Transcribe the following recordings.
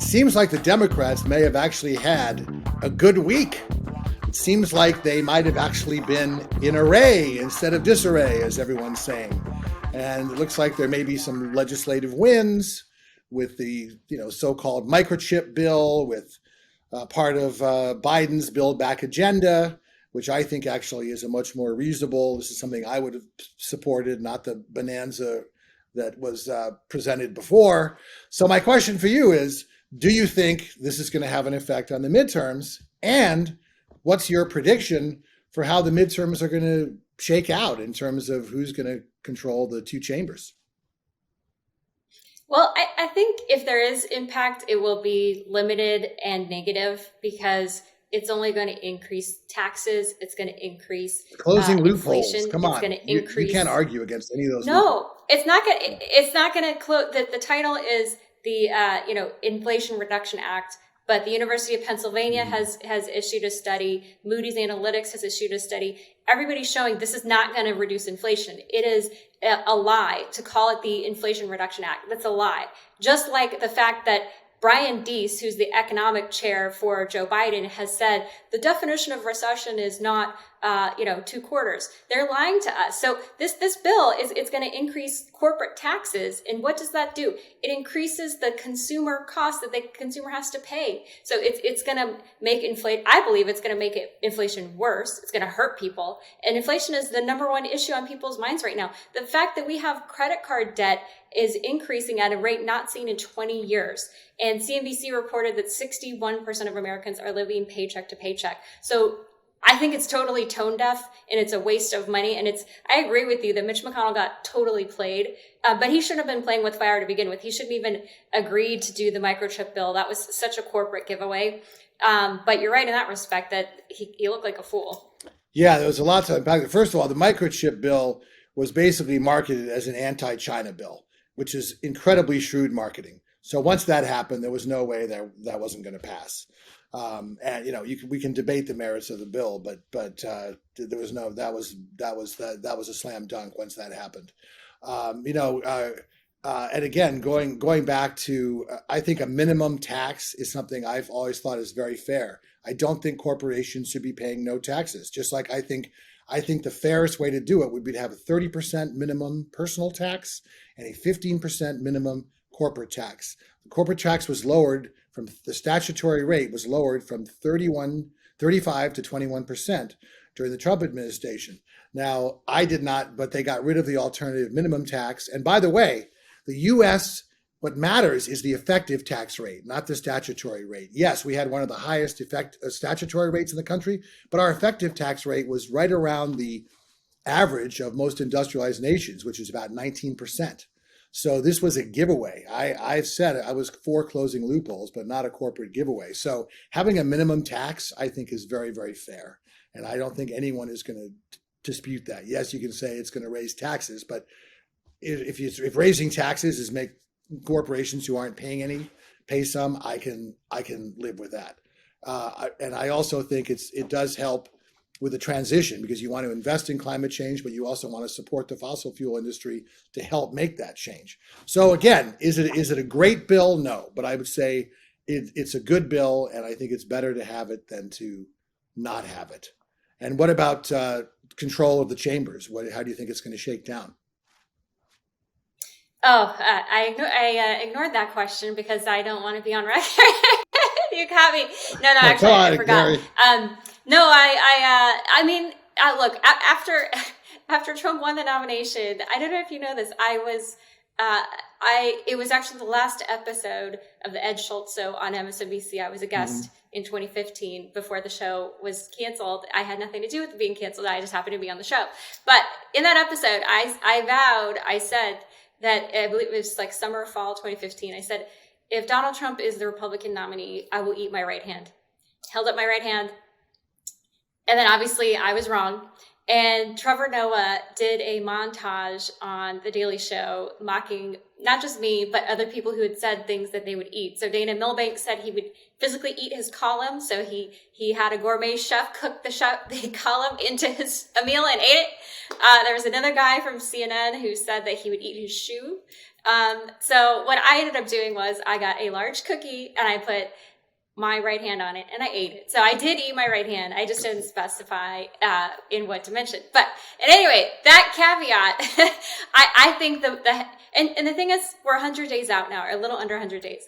seems like the Democrats may have actually had a good week. It seems like they might have actually been in array instead of disarray, as everyone's saying. And it looks like there may be some legislative wins with the so-called microchip bill, with part of Biden's Build Back agenda, which I think actually is a much more reasonable. This is something I would have supported, not the bonanza that was presented before. So my question for you is, do you think this is going to have an effect on the midterms? And what's your prediction for how the midterms are going to shake out in terms of who's going to control the two chambers? Well, I think if there is impact, it will be limited and negative because it's only going to increase taxes. It's going to increase closing loopholes. Inflation. Come on, it's going to increase. You can't argue against any of those. No, loopholes. it's not going. It's not going to close. The title is the Inflation Reduction Act. But the University of Pennsylvania has issued a study. Moody's Analytics has issued a study. Everybody's showing this is not going to reduce inflation. It is a lie to call it the Inflation Reduction Act. That's a lie. Just like the fact that Brian Deese, who's the economic chair for Joe Biden, has said the definition of recession is not, 2 quarters. They're lying to us. So this bill it's going to increase corporate taxes. And what does that do? It increases the consumer cost that the consumer has to pay. So it's going to make I believe it's going to make inflation worse. It's going to hurt people. And inflation is the number one issue on people's minds right now. The fact that we have credit card debt is increasing at a rate not seen in 20 years. And CNBC reported that 61% of Americans are living paycheck to paycheck. So I think it's totally tone deaf and it's a waste of money. And I agree with you that Mitch McConnell got totally played, but he shouldn't have been playing with fire to begin with. He shouldn't even agreed to do the microchip bill. That was such a corporate giveaway. But you're right in that respect that he looked like a fool. Yeah, there was a lot to unpack. First of all, the microchip bill was basically marketed as an anti-China bill, which is incredibly shrewd marketing. So once that happened, there was no way that wasn't going to pass. And we can debate the merits of the bill, but there was no that was a slam dunk once that happened. And again, going back to I think a minimum tax is something I've always thought is very fair. I don't think corporations should be paying no taxes. Just like I think the fairest way to do it would be to have a 30% minimum personal tax and a 15% minimum corporate tax. The corporate tax was lowered from the statutory rate was lowered from 35 to 21% during the Trump administration. Now, I did not, but they got rid of the alternative minimum tax. And by the way, the U.S., what matters is the effective tax rate, not the statutory rate. Yes, we had one of the highest statutory rates in the country, but our effective tax rate was right around the average of most industrialized nations, which is about 19%. So this was a giveaway. I've said it, I was for closing loopholes, but not a corporate giveaway. So having a minimum tax, I think, is very, very fair. And I don't think anyone is going to dispute that. Yes, you can say it's going to raise taxes, but if raising taxes is make corporations who aren't paying any pay some, I can live with that. And I also think it does help with the transition because you want to invest in climate change, but you also want to support the fossil fuel industry to help make that change. So again, is it a great bill? No, but I would say it's a good bill, and I think it's better to have it than to not have it. And what about control of the chambers? How do you think it's going to shake down? Oh, I ignored that question because I don't want to be on record. You caught me. No, actually, I forgot. Look, after Trump won the nomination, I don't know if you know this, it was actually the last episode of the Ed Schultz Show on MSNBC. I was a guest in 2015 before the show was canceled. I had nothing to do with it being canceled. I just happened to be on the show. But in that episode, I said that, I believe it was like summer, fall 2015. I said, if Donald Trump is the Republican nominee, I will eat my right hand. Held up my right hand. And then obviously I was wrong. And Trevor Noah did a montage on The Daily Show mocking not just me, but other people who had said things that they would eat. So Dana Milbank said he would physically eat his column. So he had a gourmet chef cook the column into a meal and ate it. There was another guy from CNN who said that he would eat his shoe So what I ended up doing was I got a large cookie and I put my right hand on it and I ate it. So I did eat my right hand. I just didn't specify in what dimension. But at any rate, that caveat, I think and the thing is, we're 100 days out now, or a little under 100 days.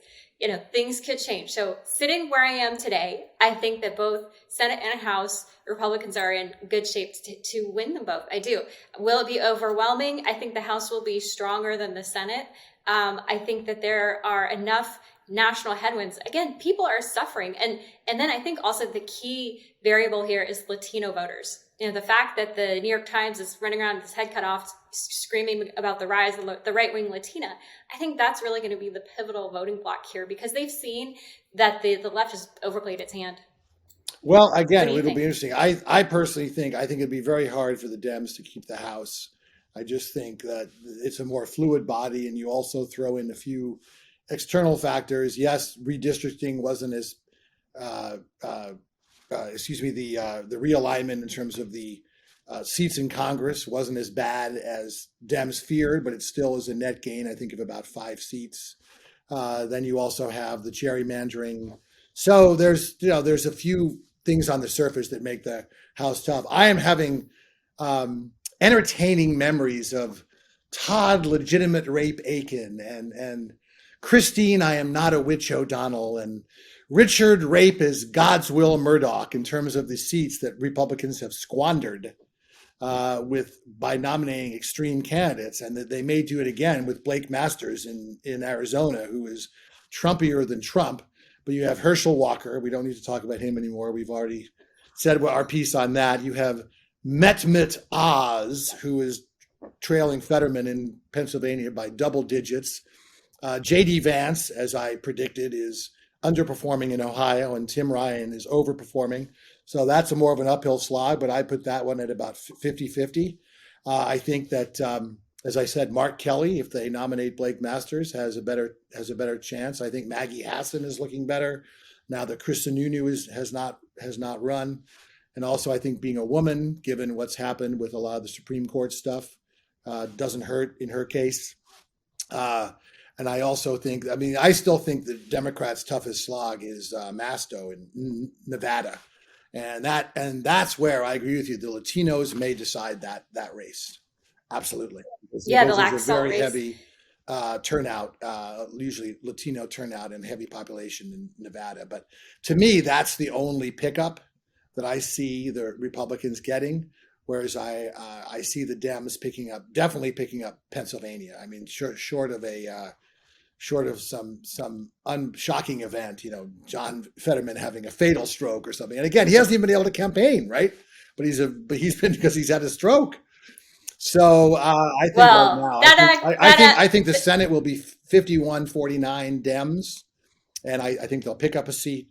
Things could change. So sitting where I am today, I think that both Senate and House Republicans are in good shape to win them both. I do. Will it be overwhelming? I think the House will be stronger than the Senate. I think that there are enough national headwinds. Again, people are suffering. And then I think also the key variable here is Latino voters. The fact that the New York Times is running around with his head cut off, screaming about the rise of the right-wing Latina, I think that's really going to be the pivotal voting block here, because they've seen that the left has overplayed its hand. Well, What again, do you it'll be think? interesting. I personally think it'd be very hard for the Dems to keep the House. I just think that it's a more fluid body, and you also throw in a few external factors. Yes, redistricting wasn't as, uh, uh, the realignment in terms of the seats in Congress wasn't as bad as Dems feared, but it still is a net gain, I think, of about 5 seats. Then you also have the gerrymandering. So there's a few things on the surface that make the House tough. I am having entertaining memories of Todd Legitimate Rape Aiken and Christine I Am Not a Witch O'Donnell and Richard Rape is God's Will Murdoch in terms of the seats that Republicans have squandered with by nominating extreme candidates, and that they may do it again with Blake Masters in Arizona, who is Trumpier than Trump. But you have Herschel Walker. We don't need to talk about him anymore. We've already said our piece on that. You have Mehmet Oz, who is trailing Fetterman in Pennsylvania by double digits. J.D. Vance, as I predicted, is underperforming in Ohio, and Tim Ryan is overperforming. So that's a more of an uphill slog, but I put that one at about 50-50. I think that, as I said, Mark Kelly, if they nominate Blake Masters, has a better chance. I think Maggie Hassan is looking better now that Chris Sununu has not run. And also, I think being a woman, given what's happened with a lot of the Supreme Court stuff, doesn't hurt in her case. And I also think, I still think the Democrats' toughest slog is Masto in Nevada. And that's where I agree with you. The Latinos may decide that race. Absolutely. Because Yeah, the there's a lax salt very race. heavy turnout, usually Latino turnout and heavy population in Nevada. But to me, that's the only pickup that I see the Republicans getting. Whereas I see the Dems definitely picking up Pennsylvania. I mean, short of some shocking event, John Fetterman having a fatal stroke or something. And again, he hasn't even been able to campaign, right? But he's been because he's had a stroke. So I think right Well, now, I that think the Senate will be 51-49 Dems, and I think they'll pick up a seat,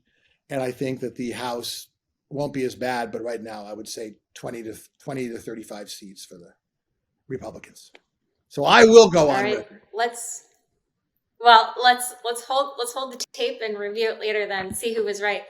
and I think that the House won't be as bad. But right now, I would say 20 to 35 seats for the Republicans. So I will go all on right. record. Let's hold the tape and review it later. Then see who was right.